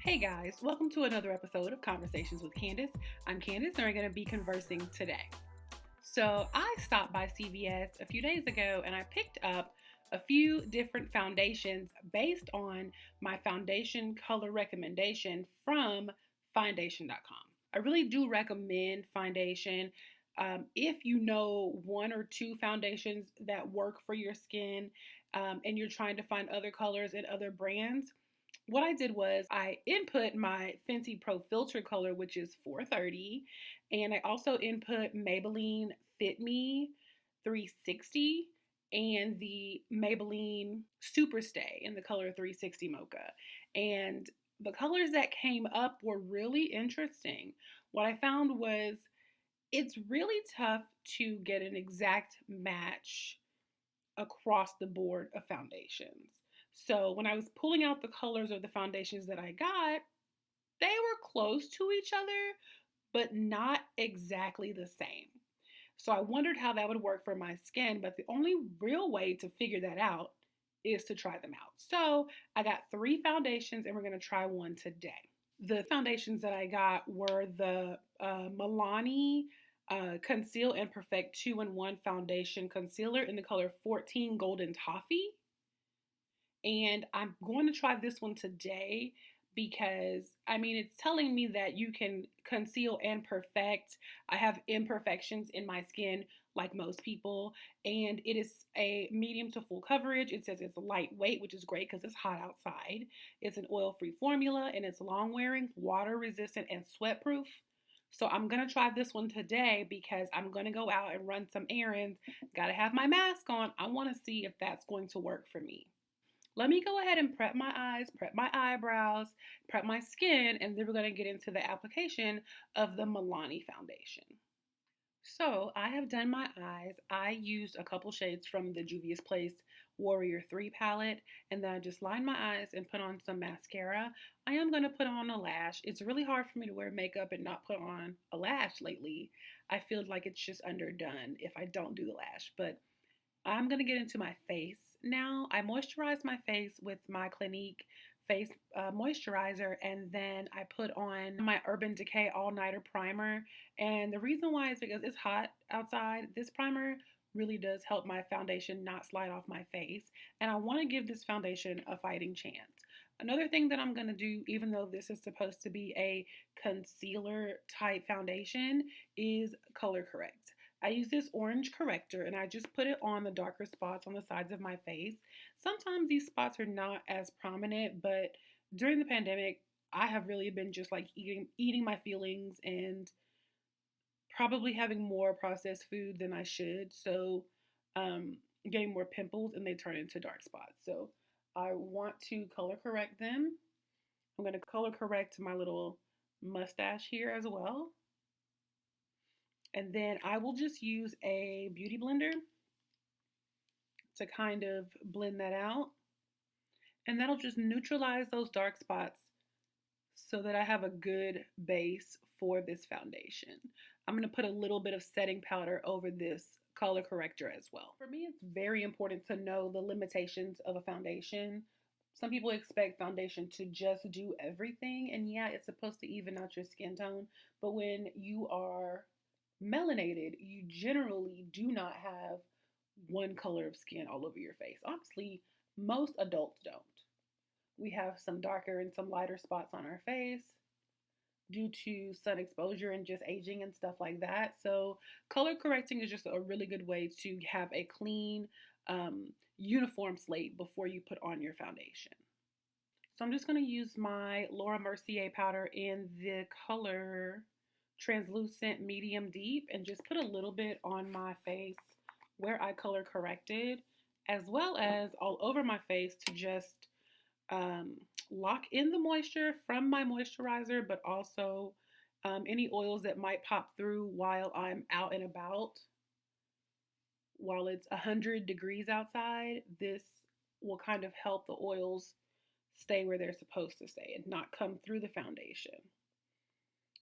Hey guys, welcome to another episode of Conversations with Candace. I'm Candace and we're going to be conversing today. So, I stopped by CVS a few days ago and I picked up a few different foundations based on my foundation color recommendation from Foundation.com. I really do recommend Foundation. If you know one or two foundations that work for your skin and you're trying to find other colors and other brands, what I did was I input my Fenty Pro Filter color, which is 430, and I also input Maybelline Fit Me 360 and the Maybelline Superstay in the color 360 Mocha. And the colors that came up were really interesting. What I found was it's really tough to get an exact match across the board of foundations. So when I was pulling out the colors of the foundations that I got, they were close to each other, but not exactly the same. So I wondered how that would work for my skin, but the only real way to figure that out is to try them out. So I got 3 foundations and we're going to try one today. The foundations that I got were the Milani Conceal and Perfect 2-in-1 Foundation Concealer in the color 14 Golden Toffee. And I'm going to try this one today because, it's telling me that you can conceal and perfect. I have imperfections in my skin like most people, and it is a medium to full coverage. It says it's lightweight, which is great because it's hot outside. It's an oil-free formula, and it's long-wearing, water-resistant, and sweat-proof. So I'm going to try this one today because I'm going to go out and run some errands. Got to have my mask on. I want to see if that's going to work for me. Let me go ahead and prep my eyes, prep my eyebrows, prep my skin, and then we're going to get into the application of the Milani foundation. So I have done my eyes. I used a couple shades from the Juvia's Place Warrior 3 palette, and then I just lined my eyes and put on some mascara. I am going to put on a lash. It's really hard for me to wear makeup and not put on a lash lately. I feel like it's just underdone if I don't do the lash, but I'm going to get into my face now. I moisturize my face with my Clinique face moisturizer, and then I put on my Urban Decay All Nighter Primer. And the reason why is because it's hot outside. This primer really does help my foundation not slide off my face, and I want to give this foundation a fighting chance. Another thing that I'm going to do, even though this is supposed to be a concealer type foundation, is color correct. I use this orange corrector and I just put it on the darker spots on the sides of my face. Sometimes these spots are not as prominent, but during the pandemic, I have really been just like eating my feelings and probably having more processed food than I should. So getting more pimples and they turn into dark spots. So I want to color correct them. I'm going to color correct my little mustache here as well. And then I will just use a beauty blender to kind of blend that out. And that'll just neutralize those dark spots so that I have a good base for this foundation. I'm going to put a little bit of setting powder over this color corrector as well. For me, it's very important to know the limitations of a foundation. Some people expect foundation to just do everything. And yeah, it's supposed to even out your skin tone. But when you are melanated, you generally do not have one color of skin all over your face. Honestly, most adults don't. We have some darker and some lighter spots on our face due to sun exposure and just aging and stuff like that. So color correcting is just a really good way to have a clean, uniform slate before you put on your foundation. So I'm just going to use my Laura Mercier powder in the color Translucent Medium Deep and just put a little bit on my face where I color corrected, as well as all over my face to just lock in the moisture from my moisturizer, but also any oils that might pop through while I'm out and about. While it's 100 degrees outside, this will kind of help the oils stay where they're supposed to stay and not come through the foundation.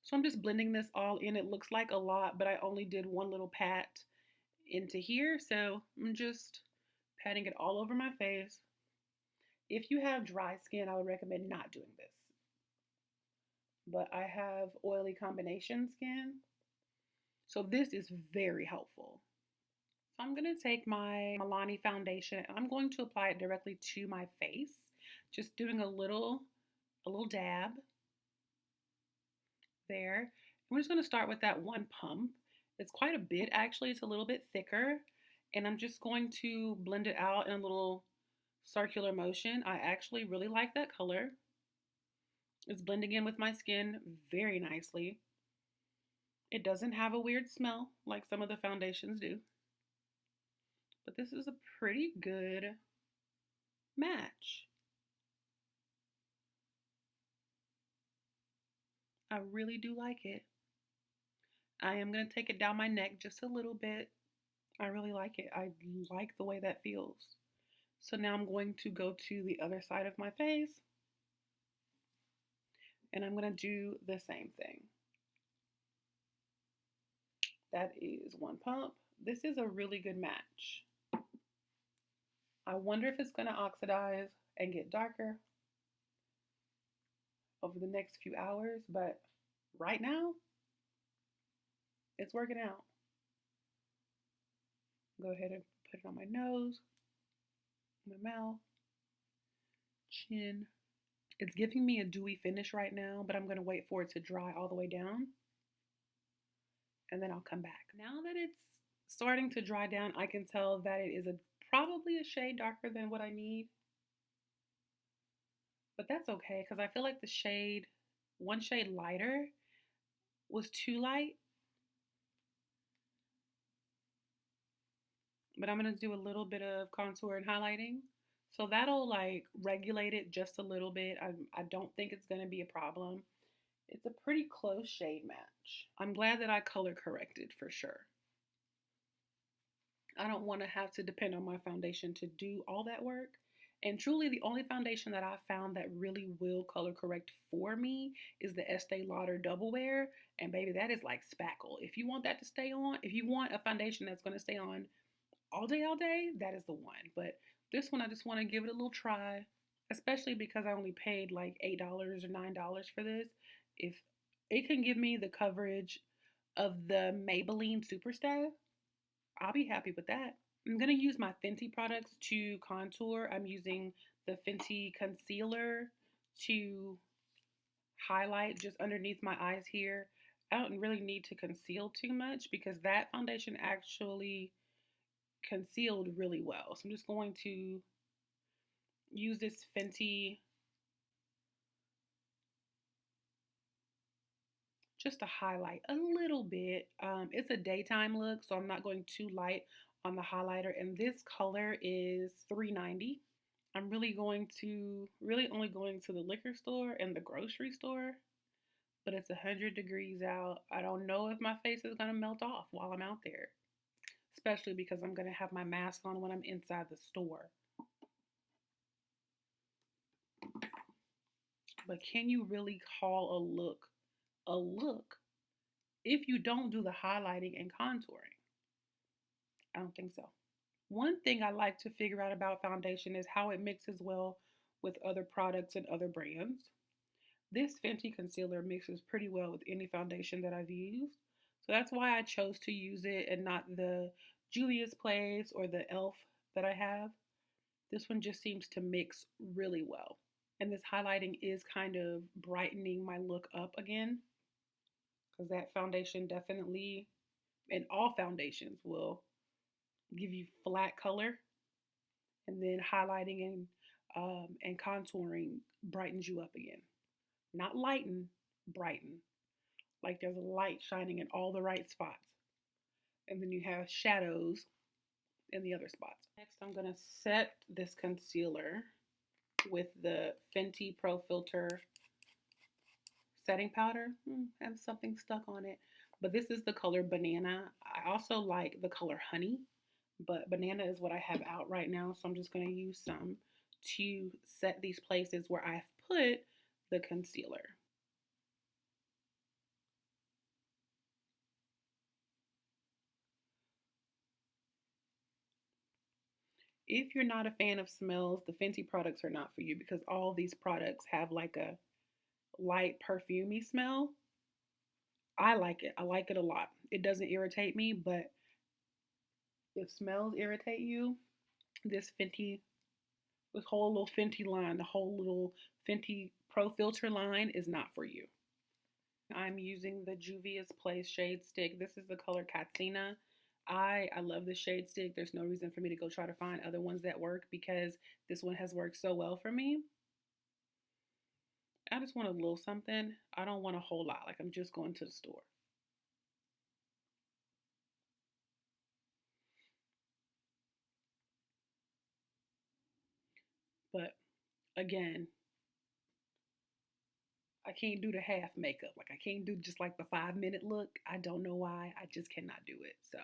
So I'm just blending this all in. It looks like a lot, but I only did one little pat into here. So I'm just patting it all over my face. If you have dry skin, I would recommend not doing this. but I have oily combination skin. So this is very helpful. So I'm going to take my Milani foundation and I'm going to apply it directly to my face. Just doing a little dab there. I'm just going to start with that one pump. It's quite a bit actually. It's a little bit thicker. And I'm just going to blend it out in a little circular motion. I actually really like that color. It's blending in with my skin very nicely. It doesn't have a weird smell like some of the foundations do. But this is a pretty good match. I really do like it. I am going to take it down my neck just a little bit. I really like it. I like the way that feels. So now I'm going to go to the other side of my face and I'm going to do the same thing. That is one pump. This is a really good match. I wonder if it's going to oxidize and get darker over the next few hours, but right now, it's working out. Go ahead and put it on my nose, my mouth, chin. It's giving me a dewy finish right now, but I'm going to wait for it to dry all the way down. And then I'll come back. Now that it's starting to dry down, I can tell that it is probably a shade darker than what I need. But that's okay, because I feel like the shade, one shade lighter, was too light. But I'm going to do a little bit of contour and highlighting. So that'll like regulate it just a little bit. I don't think it's going to be a problem. It's a pretty close shade match. I'm glad that I color corrected for sure. I don't want to have to depend on my foundation to do all that work. And truly the only foundation that I found that really will color correct for me is the Estee Lauder Double Wear. And baby, that is like spackle. If you want that to stay on, if you want a foundation that's going to stay on all day, that is the one. But this one, I just want to give it a little try, especially because I only paid like $8 or $9 for this. If it can give me the coverage of the Maybelline Superstay, I'll be happy with that. I'm going to use my Fenty products to contour. I'm using the Fenty concealer to highlight just underneath my eyes here. I don't really need to conceal too much because that foundation actually concealed really well. So I'm just going to use this Fenty just to highlight a little bit. It's a daytime look, so I'm not going too light on the highlighter. And this color is $3.90. I'm really only going to the liquor store and the grocery store, but it's 100 degrees out. I don't know if my face is gonna melt off while I'm out there, especially because I'm gonna have my mask on when I'm inside the store. But can you really call a look if you don't do the highlighting and contouring? I don't think so. One thing I like to figure out about foundation is how it mixes well with other products and other brands. This Fenty concealer mixes pretty well with any foundation that I've used. So that's why I chose to use it and not the Juvia's Place or the e.l.f. that I have. This one just seems to mix really well. And this highlighting is kind of brightening my look up again, because that foundation definitely, and all foundations will give you flat color, and then highlighting and contouring brightens you up again. Not lighten, brighten. Like there's a light shining in all the right spots. And then you have shadows in the other spots. Next, I'm going to set this concealer with the Fenty Pro Filter setting powder. I have something stuck on it. But this is the color Banana. I also like the color Honey, but Banana is what I have out right now. So I'm just going to use some to set these places where I've put the concealer. If you're not a fan of smells, the Fenty products are not for you, because all these products have like a light perfumey smell. I like it. I like it a lot. It doesn't irritate me, but if smells irritate you, this Fenty, this whole little Fenty line, the whole little Fenty Pro Filter line is not for you. I'm using the Juvia's Place shade stick. This is the color Katsina. I love this shade stick. There's no reason for me to go try to find other ones that work because this one has worked so well for me. I just want a little something. I don't want a whole lot. Like I'm just going to the store. But again, I can't do the half makeup. Like I can't do just like the 5 minute look. I don't know why. I just cannot do it. So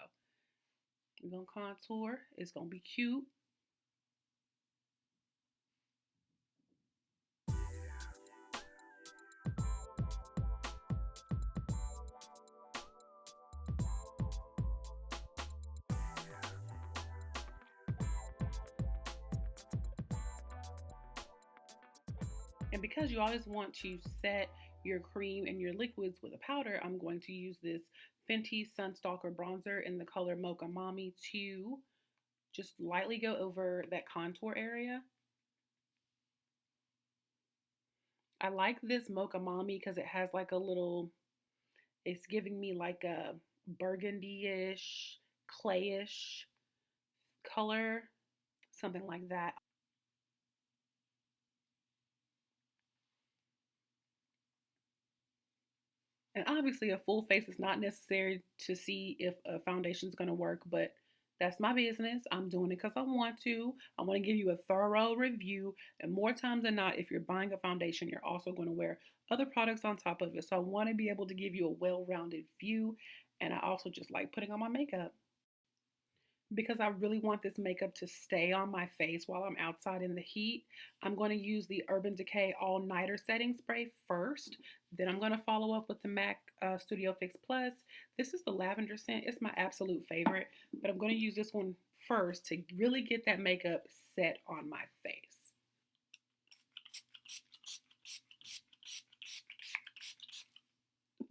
I'm gonna contour. It's gonna be cute. And because you always want to set your cream and your liquids with a powder, I'm going to use this Fenty Sunstalker bronzer in the color Mocha Mommy to just lightly go over that contour area. I like this Mocha Mommy because it has like a little, it's giving me like a burgundy-ish, clayish color, something like that. And obviously, a full face is not necessary to see if a foundation is going to work, but that's my business. I'm doing it because I want to. I want to give you a thorough review. And more times than not, if you're buying a foundation, you're also going to wear other products on top of it. So I want to be able to give you a well rounded view. And I also just like putting on my makeup because I really want this makeup to stay on my face while I'm outside in the heat. I'm going to use the Urban Decay All Nighter Setting Spray first. Then I'm going to follow up with the MAC Studio Fix Plus. This is the lavender scent. It's my absolute favorite, but I'm going to use this one first to really get that makeup set on my face.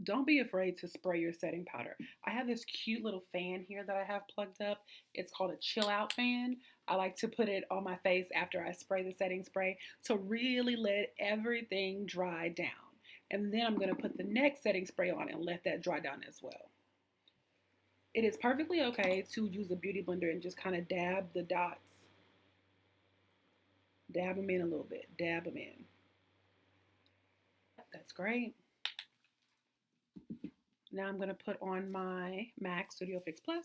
Don't be afraid to spray your setting powder. I have this cute little fan here that I have plugged up. It's called a chill out fan. I like to put it on my face after I spray the setting spray to really let everything dry down. And then I'm going to put the next setting spray on and let that dry down as well. It is perfectly okay to use a beauty blender and just kind of dab the dots. Dab them in a little bit. Dab them in. That's great. Now I'm going to put on my MAC Studio Fix Plus.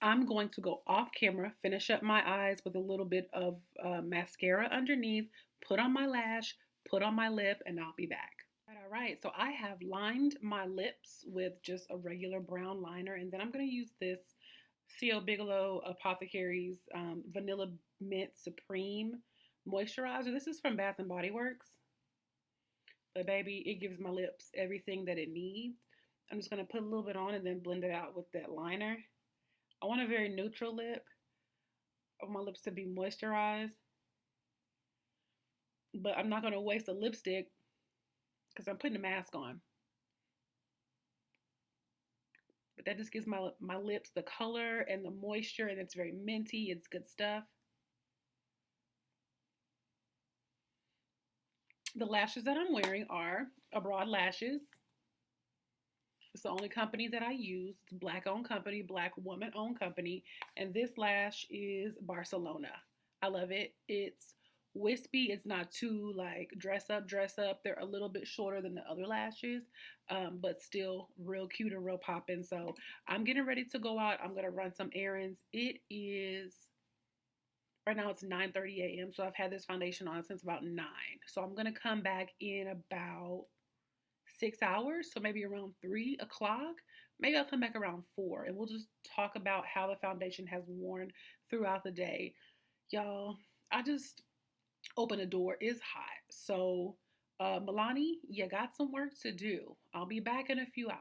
I'm going to go off camera, finish up my eyes with a little bit of mascara underneath, put on my lash, put on my lip, and I'll be back. All right, so I have lined my lips with just a regular brown liner, and then I'm going to use this C.O. Bigelow Apothecary's Vanilla Mint Supreme Moisturizer. This is from Bath and Body Works. But baby, it gives my lips everything that it needs. I'm just going to put a little bit on and then blend it out with that liner. I want a very neutral lip. I want my lips to be moisturized. But I'm not going to waste a lipstick because I'm putting a mask on. But that just gives my lips the color and the moisture, and it's very minty. It's good stuff. The lashes that I'm wearing are Abroad Lashes. It's the only company that I use. It's a Black-owned company, Black woman-owned company. And this lash is Barcelona. I love it. It's wispy. It's not too like dress up. They're a little bit shorter than the other lashes, but still real cute and real popping. So I'm getting ready to go out. I'm going to run some errands. It is, right now it's 9:30 a.m. So I've had this foundation on since about 9. So I'm going to come back in about 6 hours, so maybe around 3 o'clock. Maybe I'll come back around 4 and we'll just talk about how the foundation has worn throughout the day. Y'all, I just opened the door. It's hot. So, Milani, you got some work to do. I'll be back in a few hours.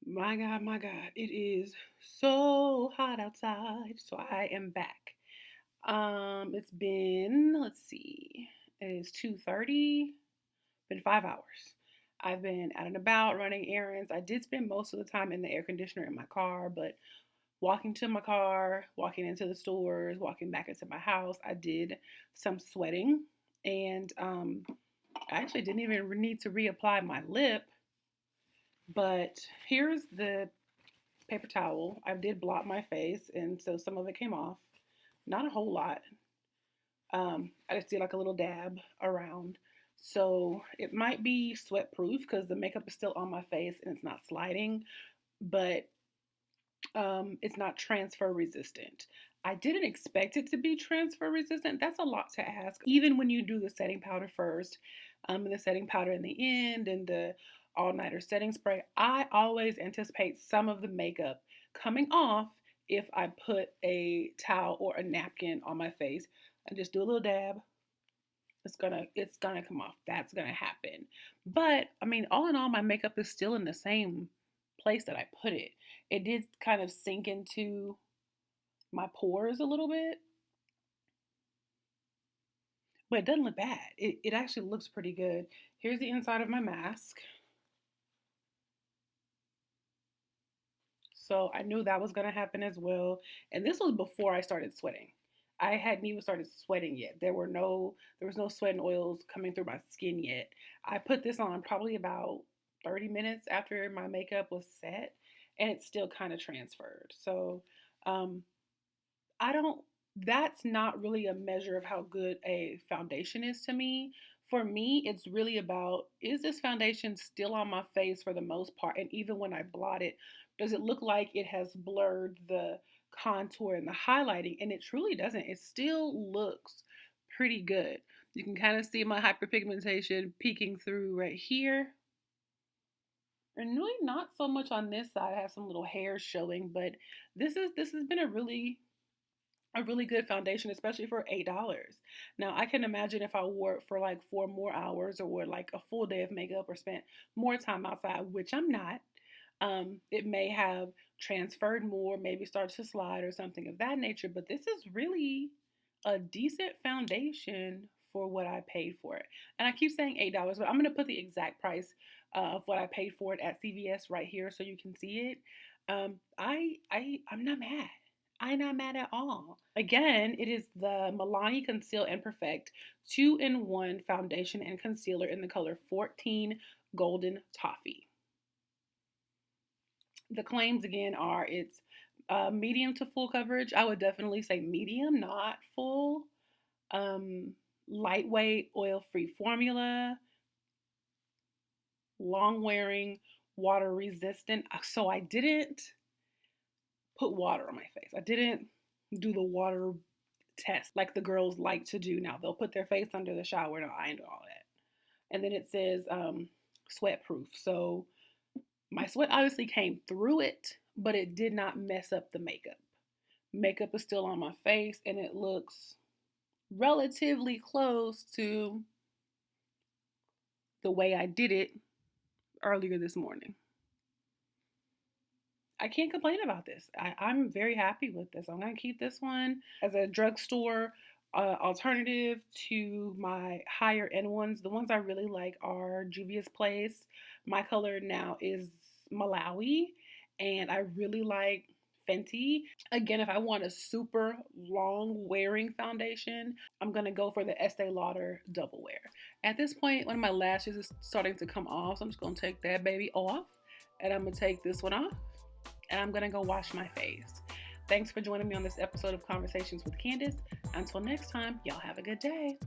My God, it is so hot outside. So I am back. It's been, let's see, it is 2:30, been 5 hours. I've been out and about running errands. I did spend most of the time in the air conditioner in my car, but walking to my car, walking into the stores, walking back into my house, I did some sweating. And I actually didn't even need to reapply my lip, but here's the paper towel. I did blot my face, and so some of it came off. Not a whole lot. I just did like a little dab around. So it might be sweat proof because the makeup is still on my face and it's not sliding, but it's not transfer resistant. I didn't expect it to be transfer resistant. That's a lot to ask. Even when you do the setting powder first, and the setting powder in the end, and the all-nighter setting spray, I always anticipate some of the makeup coming off if I put a towel or a napkin on my face and just do a little dab. It's gonna come off. That's gonna happen. But I mean, all in all, my makeup is still in the same place that I put it. It did kind of sink into my pores a little bit, but it doesn't look bad. It actually looks pretty good. Here's the inside of my mask. So I knew that was going to happen as well. And this was before I started sweating. I hadn't even started sweating yet. There was no sweat and oils coming through my skin yet. I put this on probably about 30 minutes after my makeup was set, and it still kind of transferred. So um, I don't, that's not really a measure of how good a foundation is to me. For me, it's really about, is this foundation still on my face for the most part? And even when I blot it, does it look like it has blurred the contour and the highlighting? And it truly doesn't. It still looks pretty good. You can kind of see my hyperpigmentation peeking through right here. And really not so much on this side. I have some little hairs showing, but this has been a really good foundation, especially for $8. Now, I can imagine if I wore it for like 4 more hours or wore like a full day of makeup or spent more time outside, which I'm not, it may have transferred more, maybe started to slide or something of that nature. But this is really a decent foundation for what I paid for it. And I keep saying $8, but I'm going to put the exact price of what I paid for it at CVS right here so you can see it. I'm not mad. I'm not mad at all. Again, it is the Milani Conceal and Perfect 2-in-1 foundation and concealer in the color 14 Golden Toffee. The claims again are it's medium to full coverage. I would definitely say medium, not full. Lightweight, oil-free formula. Long wearing, water resistant. So I didn't put water on my face. I didn't do the water test like the girls like to do now. They'll put their face under the shower. No, I ain't do all that. And then it says sweat proof. So my sweat obviously came through it, but it did not mess up the makeup. Makeup is still on my face and it looks relatively close to the way I did it earlier this morning. I can't complain about this. I'm very happy with this. I'm going to keep this one as a drugstore alternative to my higher end ones. The ones I really like are Juvia's Place. My color now is Malawi, and I really like Fenty. Again, if I want a super long wearing foundation, I'm going to go for the Estee Lauder Double Wear. At this point, one of my lashes is starting to come off, so I'm just going to take that baby off, and I'm going to take this one off, and I'm going to go wash my face. Thanks for joining me on this episode of Conversations with Candace. Until next time, y'all have a good day.